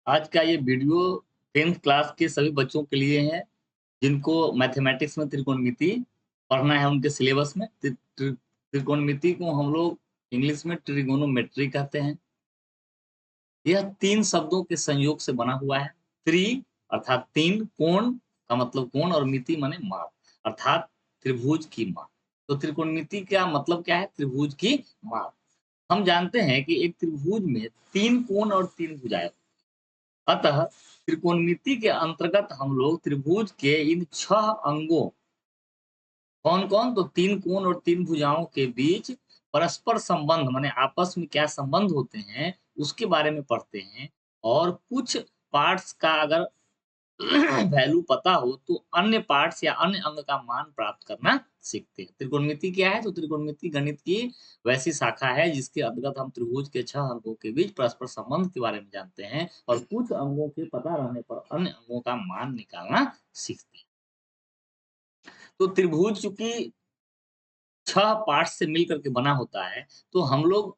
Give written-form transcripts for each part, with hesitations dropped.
आज का ये वीडियो 10th क्लास के सभी बच्चों के लिए है, जिनको मैथमेटिक्स में त्रिकोणमिति पढ़ना है उनके सिलेबस में। त्रिकोणमिति को हम लोग इंग्लिश में ट्रिगोनोमेट्री कहते हैं। यह 3 शब्दों के संयोग से बना हुआ है। त्रि अर्थात 3, कोण का मतलब कोण और मिति माने माप, अर्थात त्रिभुज की माप। तो त्रिकोणमिति का मतलब क्या है? त्रिभुज की माप। हम जानते हैं कि एक त्रिभुज में 3 कोण और 3 भुजाएँ, अतः त्रिकोणमिति के अंतर्गत हम लोग त्रिभुज के इन 6 अंगों, कौन-कौन? तो 3 कोण और 3 भुजाओं के बीच परस्पर संबंध माने आपस में क्या संबंध होते हैं, उसके बारे में पढ़ते हैं। और कुछ पार्ट्स का अगर वैल्यू पता हो तो अन्य पार्ट्स या अन्य अंग का मान प्राप्त करना सीखते हैं। त्रिकोणमिति क्या है? तो त्रिकोणमिति गणित की वैसी शाखा है जिसके अंतर्गत हम त्रिभुज के 6 अंगों के बीच परस्पर संबंध के बारे में जानते हैं और कुछ अंगों के पता रहने पर अन्य अंगों का मान निकालना सीखते हैं। तो त्रिभुज चूंकि 6 पार्ट्स से मिलकर के बना होता है, तो हम लोग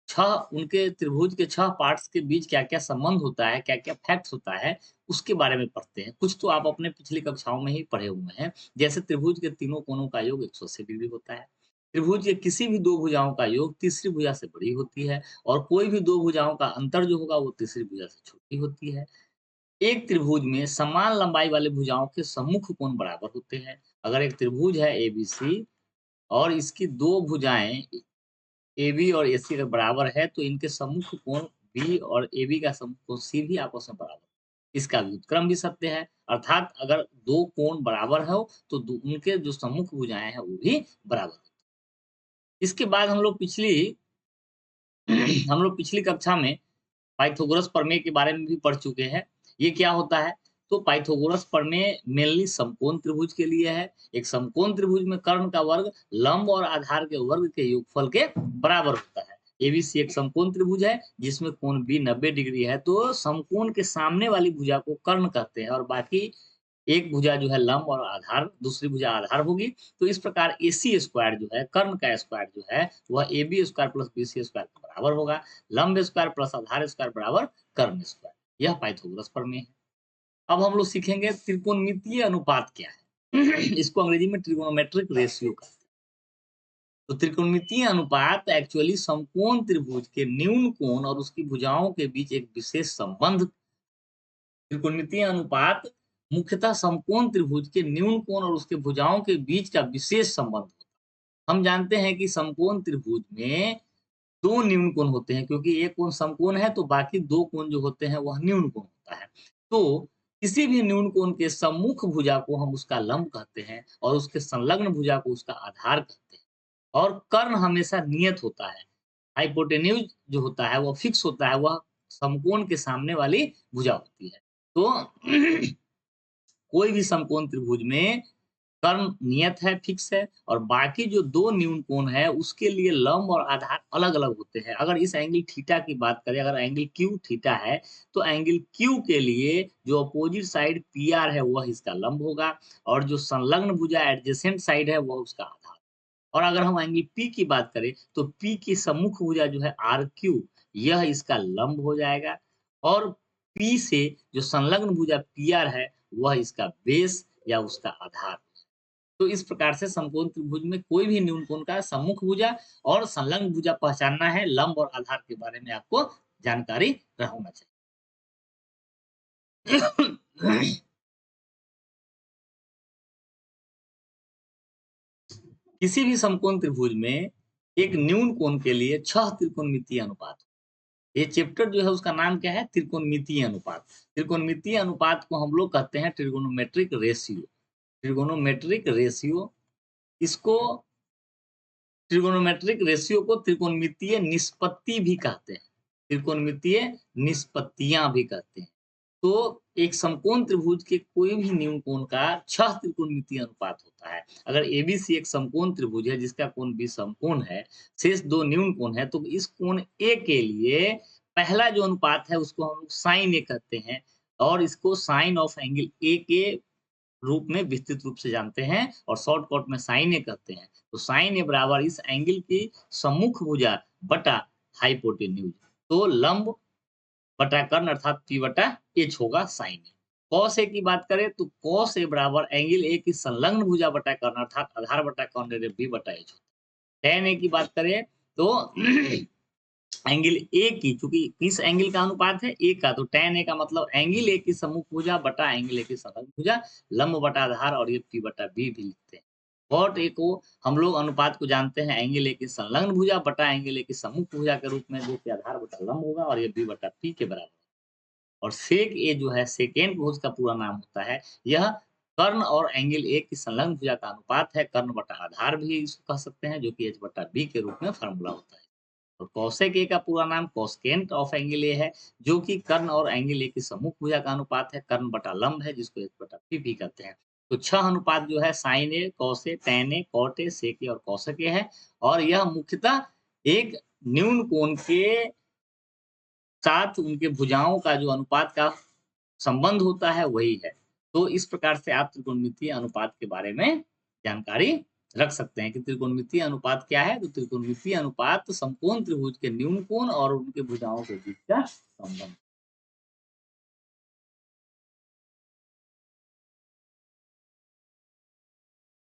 6 उनके त्रिभुज के 6 पार्ट्स के बीच क्या-क्या संबंध होता है, क्या-क्या फैक्ट्स होता है, उसके बारे में पढ़ते हैं। कुछ तो आप अपने पिछली कक्षाओं में ही पढ़े हुए हैं। जैसे त्रिभुज के तीनों कोणों का योग 180 डिग्री होता है। त्रिभुज के किसी भी 2 भुजाओं का योग तीसरी भुजा से बड़ी होती है और कोई भी 2 भुजाओं का अंतर जो होगा वो तीसरी भुजा से छोटी होती है। एक त्रिभुज में समान लंबाई वाले भुजाओं के सम्मुख कोण बराबर होते हैं। अगर एक त्रिभुज है एबीसी और इसकी 2 भुजाएँ एबी और एसी अगर बराबर है तो इनके सम्मुख कोण बी और एबी का सम्मुख कोण सी भी आपस में बराबर है। इसका व्युत्क्रम भी सत्य है, अर्थात अगर 2 कोण बराबर हो तो उनके जो सम्मुख भुजाएं हैं वो भी बराबर है। इसके बाद हम लोग पिछली कक्षा में पाइथागोरस प्रमेय के बारे में भी पढ़ चुके हैं। ये क्या होता है? तो पाइथागोरस प्रमेय मेनली समकोण त्रिभुज के लिए है। एक समकोण त्रिभुज में कर्ण का वर्ग लंब और आधार के वर्ग के योगफल के बराबर होता है। एबीसी एक समकोण त्रिभुज है जिसमें कोण बी 90 डिग्री है, तो समकोण के सामने वाली भुजा को कर्ण कहते हैं और बाकी एक भुजा जो है लंब और आधार, दूसरी भुजा आधार होगी। तो इस प्रकार एसी स्क्वायर जो है, कर्ण का स्क्वायर जो है, वह A B square plus B C square के बराबर होगा। लंब स्क्वायर प्लस आधार स्क्वायर बराबर कर्ण स्क्वायर। यह पाइथागोरस प्रमेय है। अब हम लोग सीखेंगे त्रिकोणमितीय अनुपात क्या है। इसको अंग्रेजी में ट्रिगोनोमेट्रिक रेशियो कहते हैं। तो त्रिकोणमितीय अनुपात एक्चुअली समकोण त्रिभुज के न्यून कोण और उसकी भुजाओं के बीच एक विशेष संबंध। त्रिकोणमितीय अनुपात मुख्यतः समकोण त्रिभुज के न्यून कोण और उसके भुजाओं के बीच का विशेष संबंध होता है। हम जानते हैं कि समकोण त्रिभुज में 2 न्यून कोण होते हैं, क्योंकि एक कोण समकोण है तो बाकी 2 कोण जो होते हैं वह न्यून कोण होता है। तो किसी भी न्यून कोण के सम्मुख भुजा को हम उसका लंब कहते हैं और उसके संलग्न भुजा को उसका आधार कहते हैं। और कर्ण हमेशा नियत होता है। हाइपोटेन्यूज जो होता है वह फिक्स होता है, वह समकोण के सामने वाली भुजा होती है। तो कोई भी समकोण त्रिभुज में कर्ण नियत है, फिक्स है और बाकी जो 2 न्यून कोण है उसके लिए लंब और आधार अलग-अलग होते हैं। अगर इस एंगल थीटा की बात करें, अगर एंगल क्यू थीटा है, तो एंगल क्यू के लिए जो अपोजिट साइड पीआर है वह इसका लंब होगा और जो संलग्न भुजा एडजेसेंट साइड है वह उसका आधार। और अगर हम एंगल पी की बात करें तो पी की सम्मुख भुजा जो है आर क्यू, यह इसका लंब हो जाएगा और पी से जो संलग्न भुजा पी आर है वह इसका बेस या उसका आधार। तो इस प्रकार से समकोण त्रिभुज में कोई भी न्यून कोण का सम्मुख भुजा और संलग्न भुजा पहचानना है, लंब और आधार के बारे में आपको जानकारी होना चाहिए। किसी भी समकोण त्रिभुज में एक न्यून कोण के लिए 6 त्रिकोणमितीय अनुपात। ये चैप्टर जो है उसका नाम क्या है? त्रिकोणमितीय अनुपात। त्रिकोणमितीय अनुपात को हम लोग कहते हैं ट्रिगोनोमेट्रिक रेशियो। ट्रिगोनोमेट्रिक रेशियो, इसको ट्रिगोनोमेट्रिक रेशियो को त्रिकोणमितीय निष्पत्ति भी कहते हैं। त्रिकोणमितीय निष्पत्तियां भी कहते हैं। तो एक समकोण त्रिभुज के कोई भी न्यून कोण का 6 त्रिकोणमितीय अनुपात होता है। अगर एबीसी एक समकोण त्रिभुज है जिसका कोण बी समकोण है, शेष 2 न्यून कोण है, तो इस कोण ए के लिए पहला जो अनुपात है उसको हम लोग साइन ए कहते हैं और इसको साइन ऑफ एंगल ए के रूप में विस्तृत रूप से जानते हैं और शॉर्टकट में साइन ए कहते हैं। तो साइन ए बराबर इस एंगल की सम्मुख भुजा बटा हाइपोटेन्यूज। तो लंब बटा कर्ण अर्थात P बटा H होगा साइन ए। कॉस ए की बात करें तो कॉस ए बराबर एंगल ए की संलग्न भुजा बटा कर्ण अर्थात आधार बटा कर्ण रे B बटा H होता है। tan ए की बात करें तो एंगल ए की, चूंकि किस एंगल का अनुपात है ए का, तो tan ए का मतलब एंगल ए की सम्मुख भुजा बटा एंगल ए की संलग्न भुजा, लंब बटा आधार, और ये P बटा B भी लिखते हैं। कॉट ए को हम लोग अनुपात को जानते हैं एंगल ए की संलग्न भुजा बटा एंगल ए की सम्मुख भुजा के रूप में, जो कि आधार बटा लंब होगा, और ये B बटा P के बराबर। और सेक ए जो है सेकेंड भुज का पूरा नाम होता है, यह कर्ण और एंगल ए की संलग्न भुजा का अनुपात है, कर्ण बटा आधार भी इसको कह सकते हैं, जो कि H बटा B के रूप में फार्मूला होता है। और कौसेक ए का पूरा नाम कॉस्केंट ऑफ एंगल ए है, जो कि कर्ण और एंगल ए की सम्मुख भुजा का अनुपात है, कर्ण बटा लंब है, जिसको H बटा P भी कहते हैं। तो 6 अनुपात जो है sine A, cos A, tan A, cot A, sec A और कौसेक ए है, और यह मुख्यतः एक न्यून कोण के साथ उनके भुजाओं का जो अनुपात का संबंध होता है वही है। तो इस प्रकार से आप त्रिकोणमितीय अनुपात के बारे में जानकारी रख सकते हैं कि त्रिकोणमितीय अनुपात क्या है। तो त्रिकोणमितीय अनुपात समकोण त्रिभुज के न्यून कोण और उनके भुजाओं के बीच का संबंध।